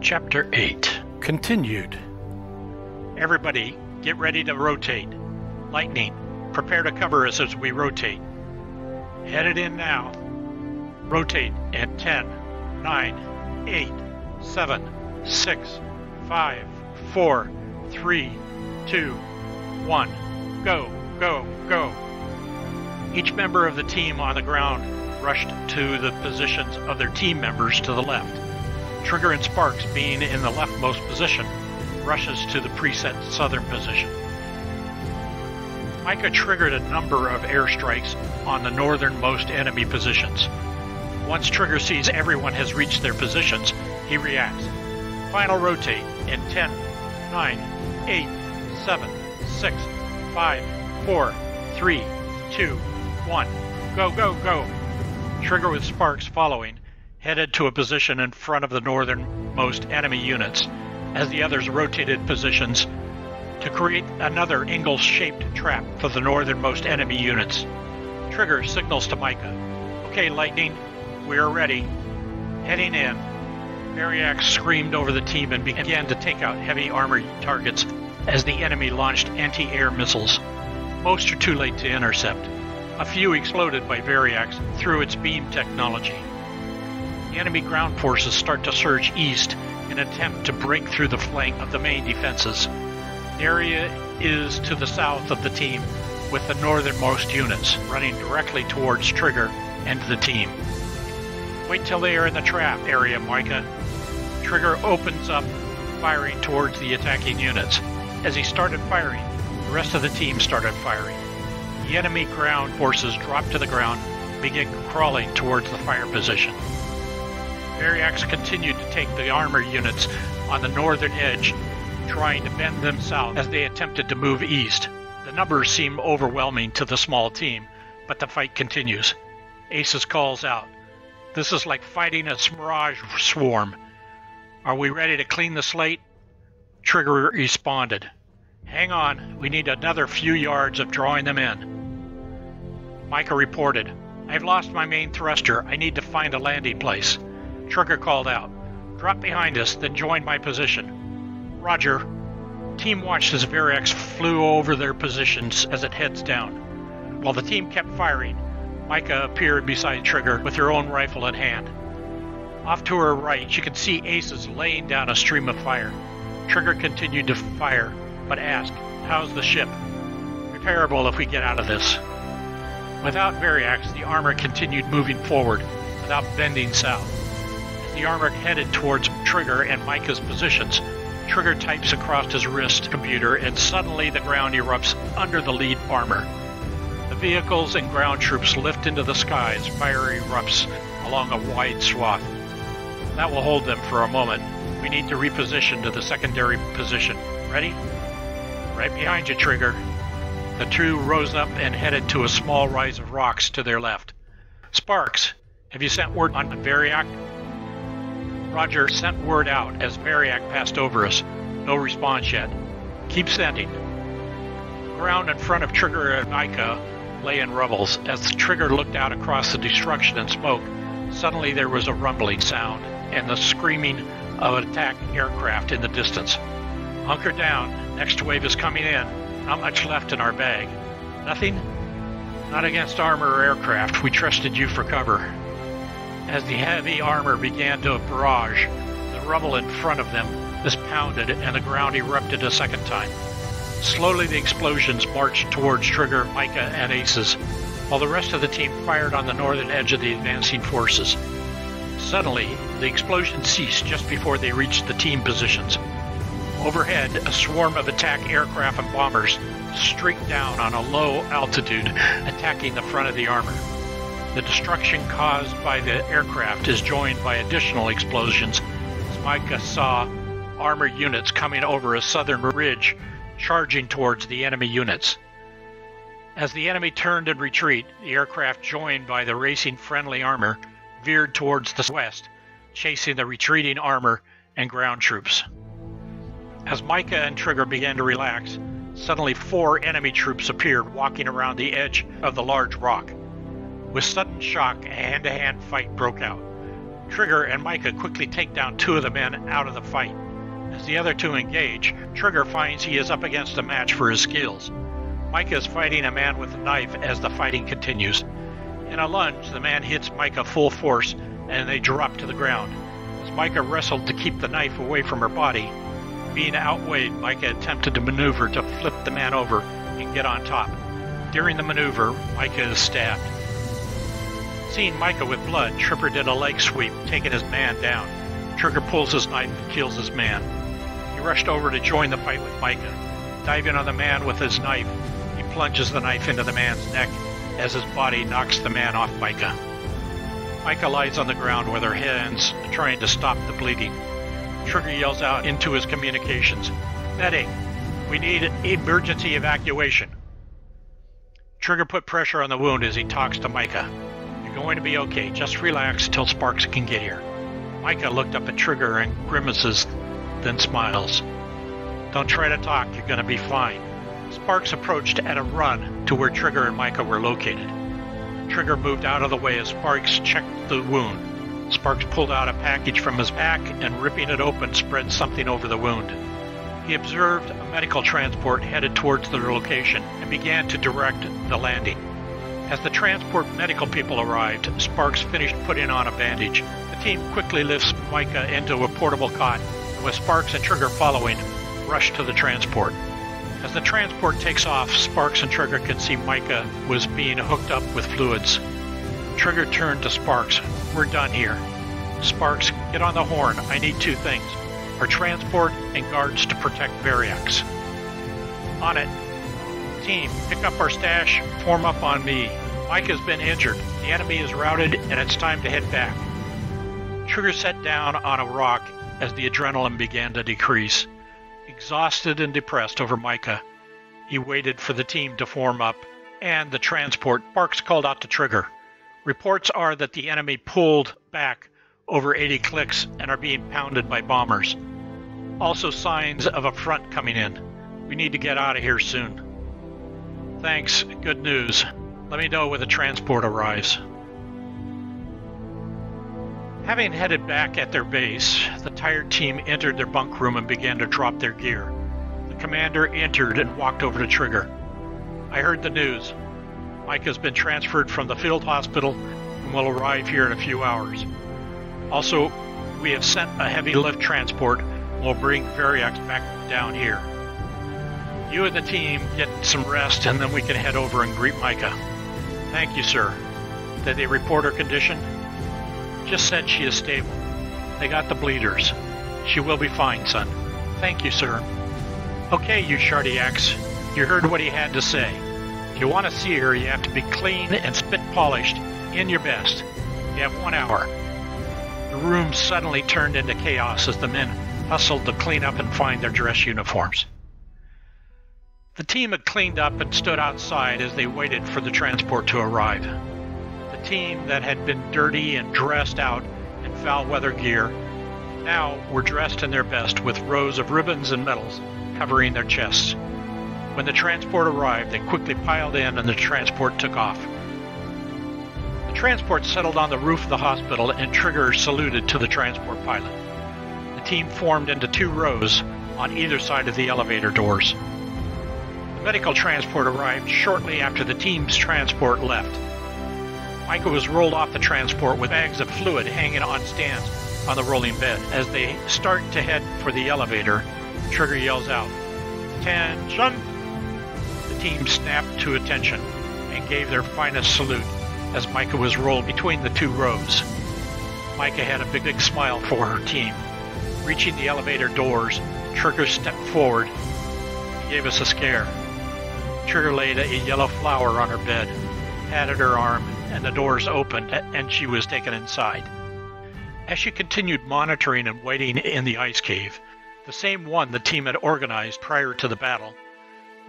Chapter 8. Continued. Everybody, get ready to rotate. Lightning, prepare to cover us as we rotate. Headed in now. Rotate in 10, 9, 8, 7, 6, 5, 4, 3, 2, 1. Go, go, go. Each member of the team on the ground rushed to the positions of their team members to the left. Trigger and Sparks, being in the leftmost position, rushes to the preset southern position. Micah triggered a number of airstrikes on the northernmost enemy positions. Once Trigger sees everyone has reached their positions, he reacts. Final rotate in 10, 9, 8, 7, 6, 5, 4, 3, 2, 1. Go, go, go. Trigger with Sparks following headed to a position in front of the northernmost enemy units as the others rotated positions to create another ingle-shaped trap for the northernmost enemy units. Trigger signals to Micah. Okay, Lightning, we are ready. Heading in. Variax screamed over the team and began to take out heavy armor targets as the enemy launched anti-air missiles. Most are too late to intercept. A few exploded by Variax through its beam technology. The enemy ground forces start to surge east in an attempt to break through the flank of the main defenses. The area is to the south of the team, with the northernmost units running directly towards Trigger and the team. Wait till they are in the trap area, Micah. Trigger opens up, firing towards the attacking units. As he started firing, the rest of the team started firing. The enemy ground forces dropped to the ground and began crawling towards the fire position. Variax continued to take the armor units on the northern edge, trying to bend them south as they attempted to move east. The numbers seem overwhelming to the small team, but the fight continues. Aces calls out, "This is like fighting a mirage swarm. Are we ready to clean the slate?" Trigger responded, "Hang on, we need another few yards of drawing them in." Micah reported, "I've lost my main thruster. I need to find a landing place." Trigger called out, "Drop behind us, then join my position." Roger. Team watched as Variax flew over their positions as it heads down. While the team kept firing, Micah appeared beside Trigger with her own rifle in hand. Off to her right, she could see Aces laying down a stream of fire. Trigger continued to fire, but asked, "How's the ship?" "Repairable if we get out of this." Without Variax, the armor continued moving forward, without bending south. The armor headed towards Trigger and Micah's positions. Trigger types across his wrist computer, and suddenly the ground erupts under the lead armor. The vehicles and ground troops lift into the sky as fire erupts along a wide swath. That will hold them for a moment. We need to reposition to the secondary position. Ready? Right behind you, Trigger. The two rose up and headed to a small rise of rocks to their left. Sparks, have you sent word on Variac? Roger, sent word out as Variac passed over us. No response yet. Keep sending. The ground in front of Trigger and Micah lay in rubbles. As the Trigger looked out across the destruction and smoke, suddenly there was a rumbling sound and the screaming of an attack aircraft in the distance. Hunker down. Next wave is coming in. Not much left in our bag. Nothing? Not against armor or aircraft. We trusted you for cover. As the heavy armor began to barrage, the rubble in front of them was pounded and the ground erupted a second time. Slowly the explosions marched towards Trigger, Micah, and Aces, while the rest of the team fired on the northern edge of the advancing forces. Suddenly, the explosion ceased just before they reached the team positions. Overhead, a swarm of attack aircraft and bombers streaked down on a low altitude, attacking the front of the armor. The destruction caused by the aircraft is joined by additional explosions as Micah saw armor units coming over a southern ridge, charging towards the enemy units. As the enemy turned in retreat, the aircraft, joined by the racing friendly armor, veered towards the west, chasing the retreating armor and ground troops. As Micah and Trigger began to relax, suddenly 4 enemy troops appeared walking around the edge of the large rock. With sudden shock, a hand-to-hand fight broke out. Trigger and Micah quickly take down two of the men out of the fight. As the other two engage, Trigger finds he is up against a match for his skills. Micah is fighting a man with a knife as the fighting continues. In a lunge, the man hits Micah full force and they drop to the ground. As Micah wrestled to keep the knife away from her body, being outweighed, Micah attempted to maneuver to flip the man over and get on top. During the maneuver, Micah is stabbed. Seeing Micah with blood, Tripper did a leg sweep, taking his man down. Trigger pulls his knife and kills his man. He rushed over to join the fight with Micah. Diving on the man with his knife, he plunges the knife into the man's neck as his body knocks the man off Micah. Micah lies on the ground with her hands trying to stop the bleeding. Trigger yells out into his communications, "Medic, we need emergency evacuation." Trigger put pressure on the wound as he talks to Micah. "You're going to be okay, just relax till Sparks can get here." Micah looked up at Trigger and grimaces, then smiles. "Don't try to talk, you're going to be fine." Sparks approached at a run to where Trigger and Micah were located. Trigger moved out of the way as Sparks checked the wound. Sparks pulled out a package from his pack and, ripping it open, spread something over the wound. He observed a medical transport headed towards their location and began to direct the landing. As the transport medical people arrived, Sparks finished putting on a bandage. The team quickly lifts Micah into a portable cot, and with Sparks and Trigger following, rush to the transport. As the transport takes off, Sparks and Trigger can see Micah was being hooked up with fluids. Trigger turned to Sparks. "We're done here." "Sparks, get on the horn. I need two things. Our transport and guards to protect Variax." "On it." "Team, pick up our stash, form up on me. Micah's been injured. The enemy is routed and it's time to head back." Trigger sat down on a rock as the adrenaline began to decrease. Exhausted and depressed over Micah, he waited for the team to form up and the transport. Sparks called out to Trigger. "Reports are that the enemy pulled back over 80 clicks and are being pounded by bombers. Also signs of a front coming in. We need to get out of here soon." "Thanks, good news. Let me know when the transport arrives." Having headed back at their base, the tired team entered their bunk room and began to drop their gear. The commander entered and walked over to Trigger. "I heard the news. Micah's been transferred from the field hospital and will arrive here in a few hours. Also, we have sent a heavy lift transport and will bring Variax back down here. You and the team get some rest and then we can head over and greet Micah." "Thank you, sir." "Did they report her condition?" "Just said she is stable. They got the bleeders. She will be fine, son." "Thank you, sir." "Okay, you Shardiacs. You heard what he had to say. If you want to see her, you have to be clean and spit polished in your best. You have 1 hour." The room suddenly turned into chaos as the men hustled to clean up and find their dress uniforms. The team had cleaned up and stood outside as they waited for the transport to arrive. The team that had been dirty and dressed out in foul weather gear now were dressed in their best with rows of ribbons and medals covering their chests. When the transport arrived, they quickly piled in and the transport took off. The transport settled on the roof of the hospital and Trigger saluted to the transport pilot. The team formed into 2 rows on either side of the elevator doors. The medical transport arrived shortly after the team's transport left. Micah was rolled off the transport with bags of fluid hanging on stands on the rolling bed. As they start to head for the elevator, Trigger yells out, "Attention!" The team snapped to attention and gave their finest salute as Micah was rolled between the 2 rows. Micah had a big smile for her team. Reaching the elevator doors, Trigger stepped forward. He gave us a scare. Trigger laid a yellow flower on her bed, patted her arm, and the doors opened and she was taken inside. As she continued monitoring and waiting in the ice cave, the same one the team had organized prior to the battle,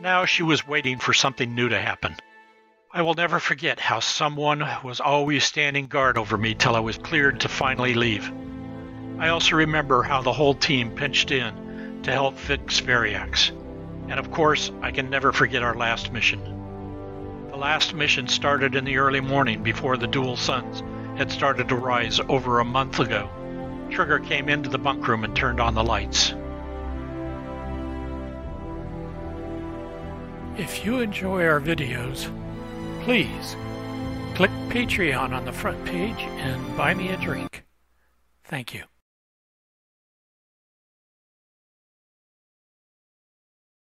now she was waiting for something new to happen. I will never forget how someone was always standing guard over me till I was cleared to finally leave. I also remember how the whole team pitched in to help fix Variax. And of course, I can never forget our last mission. The last mission started in the early morning before the dual suns had started to rise over a month ago. Trigger came into the bunk room and turned on the lights. If you enjoy our videos, please click Patreon on the front page and buy me a drink. Thank you.